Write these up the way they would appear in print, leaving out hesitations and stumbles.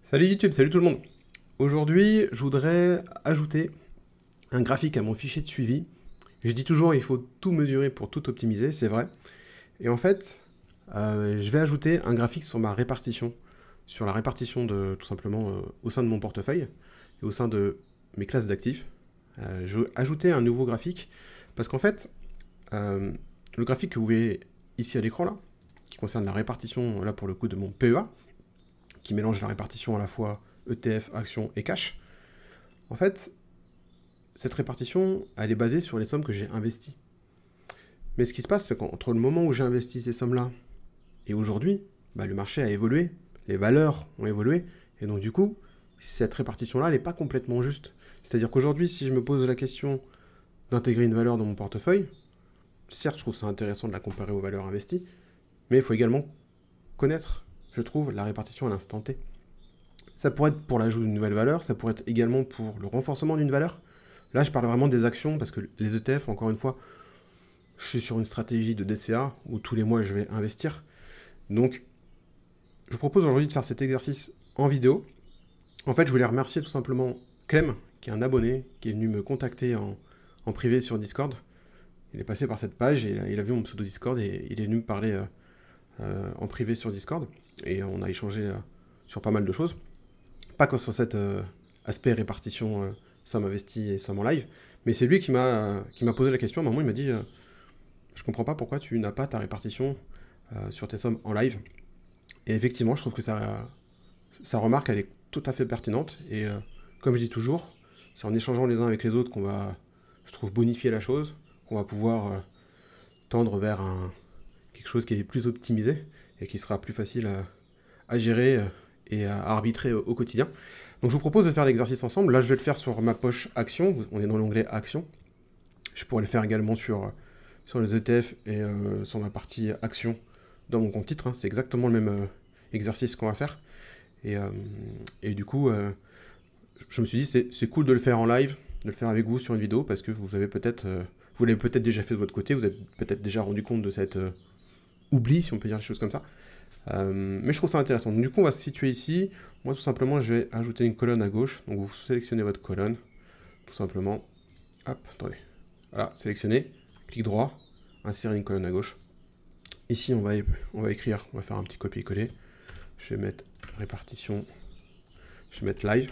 Salut YouTube, salut tout le monde. Aujourd'hui, je voudrais ajouter un graphique à mon fichier de suivi. Je dis toujours, il faut tout mesurer pour tout optimiser, c'est vrai. Et en fait, je vais ajouter un graphique sur ma répartition, sur la répartition de tout simplement au sein de mon portefeuille et au sein de mes classes d'actifs. Je veux ajouter un nouveau graphique parce qu'en fait, le graphique que vous voyez ici à l'écran là, qui concerne la répartition là pour le coup de mon PEA, qui mélange la répartition à la fois ETF, actions et cash. En fait, cette répartition, elle est basée sur les sommes que j'ai investies. Mais ce qui se passe, c'est qu'entre le moment où j'ai investi ces sommes-là et aujourd'hui, le marché a évolué, les valeurs ont évolué, et donc du coup, cette répartition-là, elle n'est pas complètement juste. C'est-à-dire qu'aujourd'hui, si je me pose la question d'intégrer une valeur dans mon portefeuille, certes, je trouve ça intéressant de la comparer aux valeurs investies, mais il faut également connaître, je trouve, la répartition à l'instant T. Ça pourrait être pour l'ajout d'une nouvelle valeur, ça pourrait être également pour le renforcement d'une valeur. Là, je parle vraiment des actions, parce que les ETF, encore une fois, je suis sur une stratégie de DCA, où tous les mois, je vais investir. Donc, je vous propose aujourd'hui de faire cet exercice en vidéo. En fait, je voulais remercier tout simplement Clem, qui est un abonné, qui est venu me contacter en privé sur Discord. Il est passé par cette page, et il a vu mon pseudo Discord, et il est venu me parler en privé sur Discord. Et on a échangé sur pas mal de choses. Pas que sur cet aspect répartition somme investie et somme en live, mais c'est lui qui m'a posé la question. À un moment, il m'a dit je comprends pas pourquoi tu n'as pas ta répartition sur tes sommes en live. Et effectivement, je trouve que sa remarque, elle est tout à fait pertinente. Et comme je dis toujours, c'est en échangeant les uns avec les autres qu'on va, je trouve, bonifier la chose, qu'on va pouvoir tendre vers quelque chose qui est plus optimisé et qui sera plus facile à gérer et à arbitrer au quotidien. Donc je vous propose de faire l'exercice ensemble. Là, je vais le faire sur ma poche Action. On est dans l'onglet Action. Je pourrais le faire également sur les ETF et sur ma partie Action dans mon compte titre. Hein. C'est exactement le même exercice qu'on va faire. Et du coup, je me suis dit, c'est cool de le faire en live, de le faire avec vous sur une vidéo, parce que vous avez peut-être, vous l'avez peut-être déjà fait de votre côté, vous avez peut-être déjà rendu compte de cet oubli, si on peut dire les choses comme ça. Mais je trouve ça intéressant. Donc, du coup, on va se situer ici. Moi, tout simplement, je vais ajouter une colonne à gauche. Donc, vous sélectionnez votre colonne, tout simplement. Hop, attendez. Voilà, sélectionnez, clic droit, insérer une colonne à gauche. Ici, on va écrire, on va faire un petit copier-coller. Je vais mettre répartition, je vais mettre live.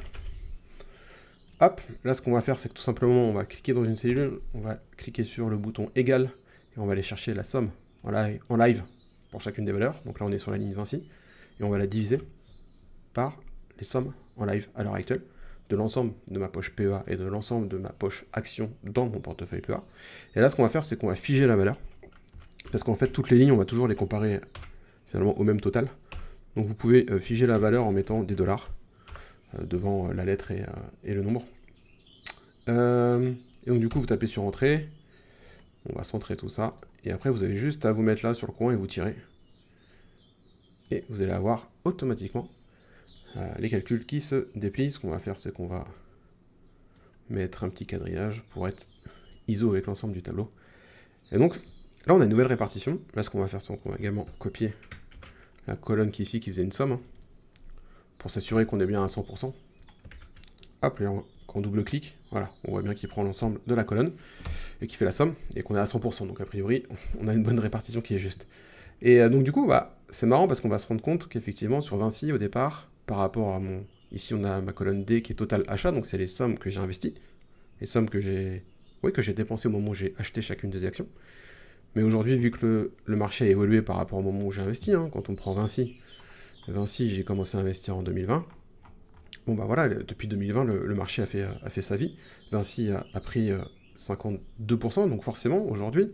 Hop, là, ce qu'on va faire, c'est que tout simplement, on va cliquer dans une cellule, on va cliquer sur le bouton égal, et on va aller chercher la somme en live pour chacune des valeurs. Donc là, on est sur la ligne Vinci, et on va la diviser par les sommes en live à l'heure actuelle de l'ensemble de ma poche PEA et de l'ensemble de ma poche action dans mon portefeuille PEA. Et là, ce qu'on va faire, c'est qu'on va figer la valeur, parce qu'en fait, toutes les lignes, on va toujours les comparer finalement au même total. Donc vous pouvez figer la valeur en mettant des dollars devant la lettre et le nombre. Et donc du coup, vous tapez sur Entrée, on va centrer tout ça, et après, vous avez juste à vous mettre là sur le coin et vous tirez. Et vous allez avoir automatiquement les calculs qui se déplient. Ce qu'on va faire, c'est qu'on va mettre un petit quadrillage pour être ISO avec l'ensemble du tableau. Et donc, là, on a une nouvelle répartition. Là, ce qu'on va faire, c'est qu'on va également copier la colonne qui est ici, qui faisait une somme, hein, pour s'assurer qu'on est bien à 100%. Hop, et quand on double-clique, voilà, on voit bien qu'il prend l'ensemble de la colonne et qui fait la somme, et qu'on est à 100%. Donc, a priori, on a une bonne répartition qui est juste. Et donc, du coup, c'est marrant parce qu'on va se rendre compte qu'effectivement, sur Vinci, au départ, par rapport à mon... Ici, on a ma colonne D qui est total achat, donc c'est les sommes que j'ai investies, les sommes que j'ai dépensées au moment où j'ai acheté chacune des actions. Mais aujourd'hui, vu que le marché a évolué par rapport au moment où j'ai investi, hein, quand on prend Vinci, j'ai commencé à investir en 2020. Bon, voilà, depuis 2020, le marché a fait sa vie. Vinci a pris 52%, donc forcément, aujourd'hui,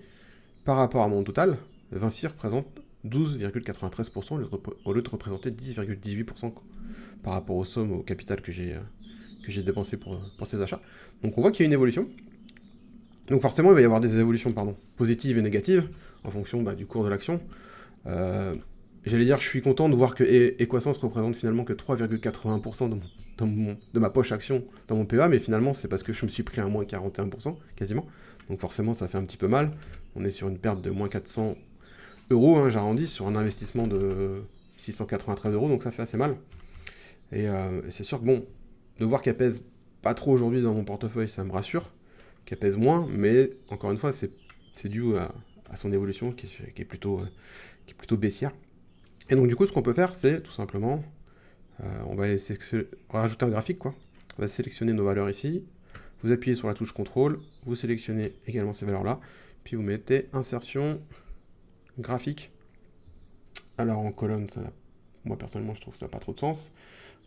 par rapport à mon total, Vinci représente 12,93% au lieu de représenter 10,18% par rapport aux sommes, au capital que j'ai dépensé pour ces achats. Donc on voit qu'il y a une évolution. Donc forcément, il va y avoir des évolutions positives et négatives en fonction du cours de l'action. J'allais dire, je suis content de voir que Equasens représente finalement que 3,81% de ma poche action dans mon PEA, mais finalement, c'est parce que je me suis pris un moins 41%, quasiment. Donc forcément, ça fait un petit peu mal. On est sur une perte de moins 400 euros, hein, j'arrondis, sur un investissement de 693 euros, donc ça fait assez mal. Et c'est sûr que bon, de voir qu'elle pèse pas trop aujourd'hui dans mon portefeuille, ça me rassure, qu'elle pèse moins, mais encore une fois, c'est dû à son évolution qui est plutôt baissière. Et donc du coup, ce qu'on peut faire, c'est tout simplement, on va rajouter un graphique, quoi. On va sélectionner nos valeurs ici, vous appuyez sur la touche contrôle, vous sélectionnez également ces valeurs-là, puis vous mettez insertion graphique. Alors en colonne, moi personnellement, je trouve que ça n'a pas trop de sens.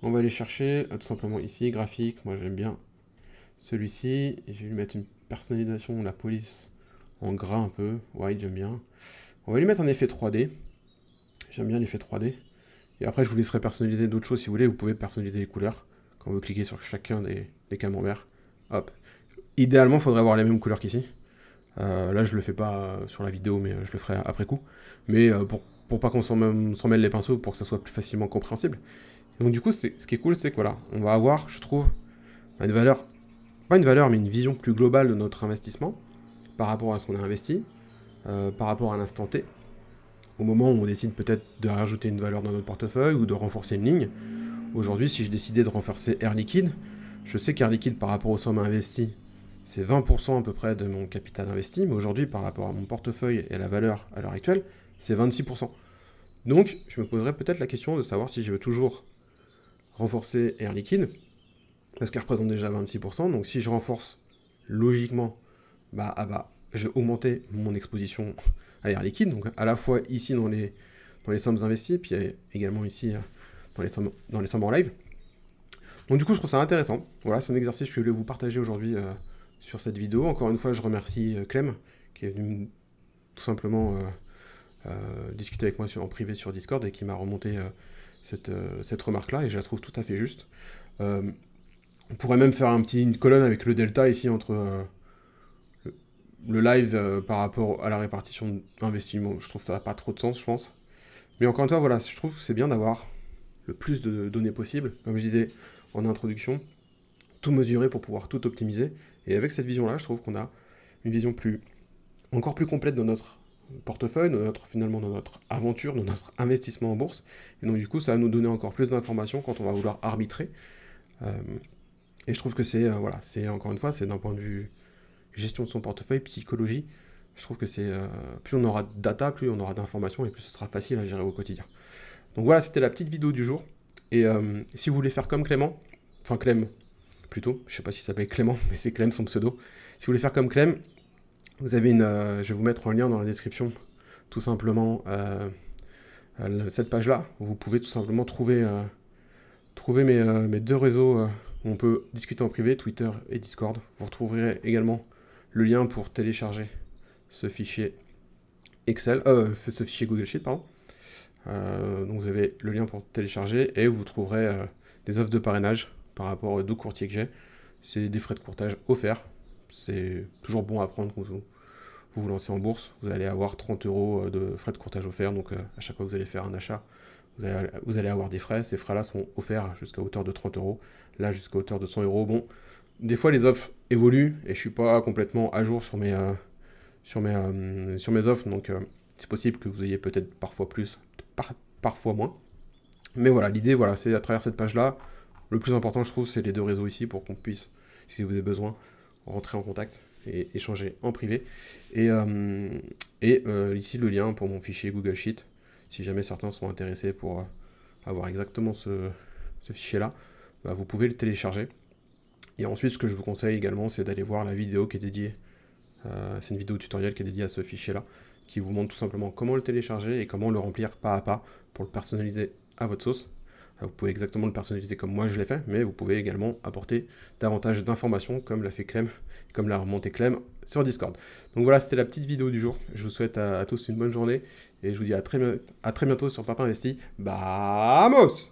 On va aller chercher tout simplement ici, graphique, moi j'aime bien celui-ci, et je vais lui mettre une personnalisation, la police en gras un peu, white j'aime bien. On va lui mettre un effet 3D, j'aime bien l'effet 3D. Et après je vous laisserai personnaliser d'autres choses si vous voulez, vous pouvez personnaliser les couleurs. Quand vous cliquez sur chacun des camemberts, hop. Idéalement, il faudrait avoir les mêmes couleurs qu'ici. Là je le fais pas sur la vidéo, mais je le ferai après coup. Mais pour pas qu'on s'en mêle les pinceaux, pour que ça soit plus facilement compréhensible. Et donc du coup, ce qui est cool, c'est que voilà, on va avoir, je trouve, une valeur, pas une valeur, mais une vision plus globale de notre investissement, par rapport à ce qu'on a investi, par rapport à l'instant T, au moment où on décide peut-être de rajouter une valeur dans notre portefeuille, ou de renforcer une ligne. Aujourd'hui, si je décidais de renforcer Air Liquide, je sais qu'Air Liquide, par rapport aux sommes investies, c'est 20% à peu près de mon capital investi, mais aujourd'hui, par rapport à mon portefeuille et à la valeur à l'heure actuelle, c'est 26%. Donc, je me poserais peut-être la question de savoir si je veux toujours renforcer Air Liquide, parce qu'elle représente déjà 26%, donc si je renforce logiquement, je vais augmenter mon exposition à Air Liquide, donc à la fois ici dans les sommes investies, puis également ici dans les sommes en live. Donc du coup, je trouve ça intéressant. Voilà, c'est un exercice que je voulais vous partager aujourd'hui sur cette vidéo. Encore une fois, je remercie Clem, qui est venu tout simplement discuter avec moi en privé sur Discord et qui m'a remonté cette remarque-là, et je la trouve tout à fait juste. On pourrait même faire une colonne avec le delta ici entre le live par rapport à la répartition d'investissement. Je trouve que ça n'a pas trop de sens, je pense. Mais encore une fois, voilà, je trouve que c'est bien d'avoir le plus de données possible. Comme je disais en introduction, tout mesurer pour pouvoir tout optimiser. Et avec cette vision-là, je trouve qu'on a une vision encore plus complète de notre portefeuille, finalement dans notre aventure, dans notre investissement en bourse. Et donc du coup, ça va nous donner encore plus d'informations quand on va vouloir arbitrer. Et je trouve que c'est, encore une fois, c'est d'un point de vue gestion de son portefeuille, psychologie, je trouve que c'est, plus on aura de data, plus on aura d'informations, et plus ce sera facile à gérer au quotidien. Donc voilà, c'était la petite vidéo du jour. Et si vous voulez faire comme Clément, enfin Clem, plutôt, je sais pas s'il s'appelait Clément, mais c'est Clem son pseudo. Si vous voulez faire comme Clem, vous avez je vais vous mettre un lien dans la description, tout simplement, cette page-là, où vous pouvez tout simplement trouver mes deux réseaux où on peut discuter en privé, Twitter et Discord. Vous retrouverez également le lien pour télécharger ce fichier Excel, ce fichier Google Sheet, pardon. Donc vous avez le lien pour télécharger et vous trouverez des offres de parrainage par rapport aux 2 courtiers que j'ai. C'est des frais de courtage offerts. C'est toujours bon à prendre quand vous lancez en bourse. Vous allez avoir 30 € de frais de courtage offerts. Donc à chaque fois que vous allez faire un achat, vous allez avoir des frais. Ces frais-là sont offerts jusqu'à hauteur de 30 €. Là, jusqu'à hauteur de 100 €. Bon, des fois les offres évoluent et je suis pas complètement à jour sur mes offres. Donc c'est possible que vous ayez peut-être parfois plus, parfois moins. Mais voilà, l'idée, voilà, c'est à travers cette page-là. Le plus important, je trouve, c'est les 2 réseaux ici pour qu'on puisse, si vous avez besoin, rentrer en contact et échanger en privé. Et ici, le lien pour mon fichier Google Sheet, si jamais certains sont intéressés pour avoir exactement ce fichier-là, vous pouvez le télécharger. Et ensuite, ce que je vous conseille également, c'est d'aller voir la vidéo qui est dédiée. C'est une vidéo tutoriel qui est dédiée à ce fichier-là, qui vous montre tout simplement comment le télécharger et comment le remplir pas à pas pour le personnaliser à votre sauce. Vous pouvez exactement le personnaliser comme moi je l'ai fait, mais vous pouvez également apporter davantage d'informations comme l'a fait Clem, comme l'a remonté Clem sur Discord. Donc voilà, c'était la petite vidéo du jour. Je vous souhaite à tous une bonne journée et je vous dis à très bientôt sur Papa Investi. Vamos!